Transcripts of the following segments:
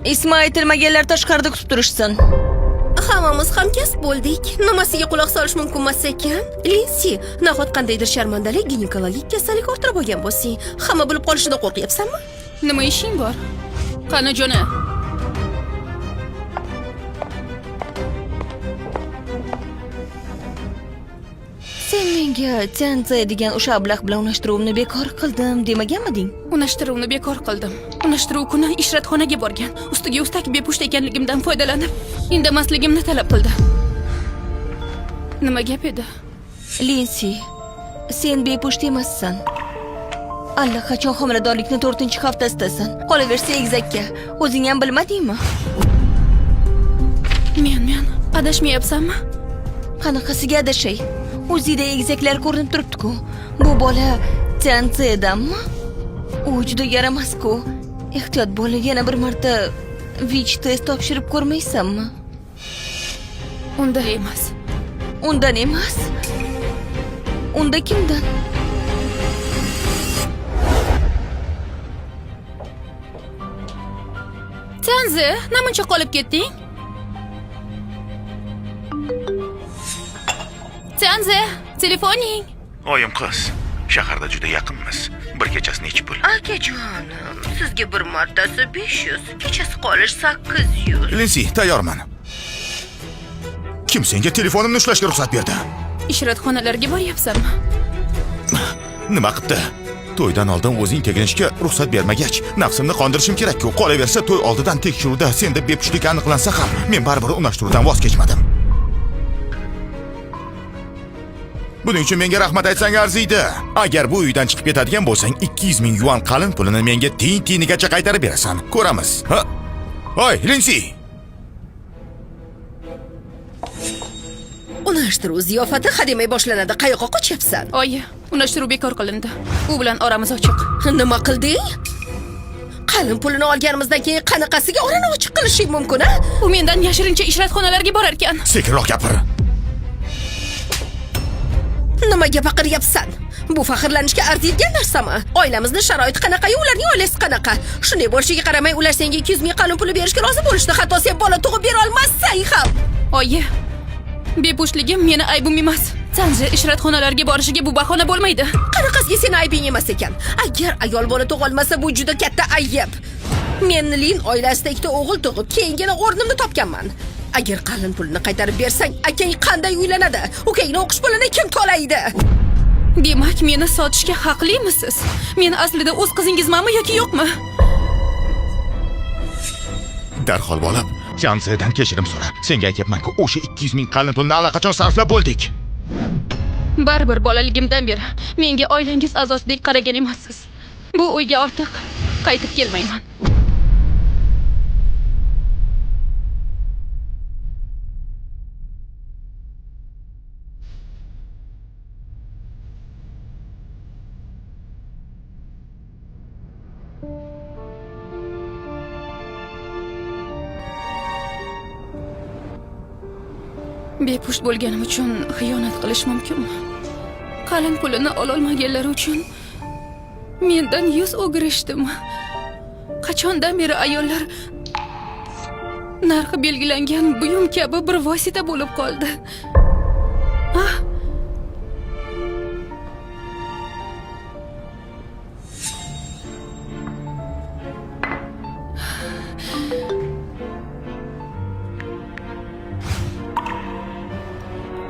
Ismi aytilmaganlar tashqarida kutib turishsin. Hammamiz hamkasb bo'ldik. Nimasiga quloq solish mumkin emas ekan? Linsi, nahot qandaydir sharmandalik, ginekologik kasallik orttirib olgan bo'lsang, hamma bilib qolishidan qo'rqyapsanmi? Nima ishing bor? Qani jo'na. Sen menga Tianze degan o'sha ablah bilan unashtiruvimni bekor qildim demaganmiding? Unashtiruvni bekor qildim. Unashtiruv kuni ishratxonaga borgan. Ustiga ustak bepusht ekanligimdan foydalanib, indamasligimni talab qildi. Nima gap edi? Linsi, sen bepusht emassan. Allaqachon homiladorlikni 4-haftasidasan. Qolaversa egizakka. O'zing ham bilmadingmi? Men adashmayapsanmi? Qanaqasiga adashay? O'zida egizaklar ko'rinib turibdi-ku. Bu bola Tianzedanmi? U juda yaramas-ku. Ehtiyot bo'l, yana bir marta Vich test topshirib ko'rmaysanmi? Unda emas. Undan emas. Unda kimdan? Tianze, namuncha qolib ketding? Tianze, telefoning. Oyim qiz, shaharda juda yaqinmiz. Bir kechasi necha pul? Akajonim, sizga bir martasi 500, kechasi qolish 800. Linsi, tayyorman. Kim senga telefonimni ushlashga ruxsat berdi? Ishratxonalarga boryapsanmi? Nima qildi? To'ydan oldin o'zing teginishga ruxsat bermagach, nafsimni qondirishim kerak-ku. Qolaversa, to'y oldidan tekshiruvda senda bepushtlik aniqlansa ham, men baribir unashtiruvdan voz kechmadim. Buning uchun menga rahmat aytsang arziydi. Agar bu uydan chiqib ketadigan bo'lsang, 200 ming yuan qalin pulini menga tiyin-tiyinigacha qaytarib berasan. Ko'ramiz. Ha? Hoy, Linsi. Unashtiruv ziyofati hademay boshlanadi. Qayoqqa qochyapsan? Oyi, unashtiruv bekor qilindi. U bilan oramiz ochiq. Nima qilding? Qalin pulini olganimizdan keyin qanaqasiga orani ochiq qilishing mumkin, a? U mendan yashirincha ishratxonalarga borar ekan. Sekinroq gapir. Nimaga baqiryapsan? Bu faxrlanishga arziydigan narsami? Oilamizni sharoiti qanaqa, ularning oilasi qanaqa? Shunday bo'lishiga qaramay, ular senga 200 ming qalin puli berishga rozi bo'lishdi. Hatto sen bola tug'ib bera olmassang ham. Oyi, bepushtligim meni aybim emas. Tianze ishratxonalarga borishiga bu bahona bo'lmaydi. Qanaqasiga seni aybing emas ekan? Agar ayol bola tug'olmasa, bu juda katta ayb. Men Lin oilasida ikkita o'g'il tug'ib, keyingina o'rnimni topganman. Agar qalin pulni qaytarib bersang, akang qanday uylanadi? Ukangni o'qish pulini kim to'laydi? Demak, meni sotishga haqlimisiz? Men aslida o'z qizingizmanmi yoki yo'qmi? Darhol bo'lib, Tianzedan kechirim so'ra. Senga aytyapman-ku, o'sha 200 ming qalin pulni allaqachon sarflab bo'ldik. Baribir bolaligimdan beri menga oilangiz a'zosidek qaragan emassiz. Bu uyga ortiq qaytib kelmayman. Bepusht bo'lganim uchun xiyonat qilish mumkinmi? Qalin pulini ololmaganlar uchun mendan yuz o'girishdimi? Qachondan beri ayollar narxi belgilangan buyum kabi bir vosita bo'lib qoldi?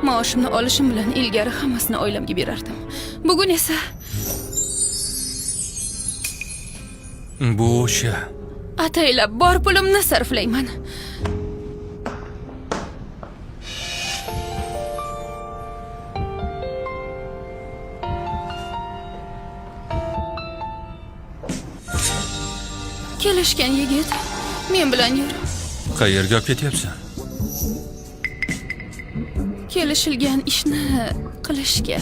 Maoshimni olishim bilan ilgari hammasini oilamga berardim. Bugun esa bu o'sha. ataylab bor pulimni sarflayman. Kelishgan yigit, men bilan yur. Qayerga olib ketyapsan? Kelishilgan ishni qilishga.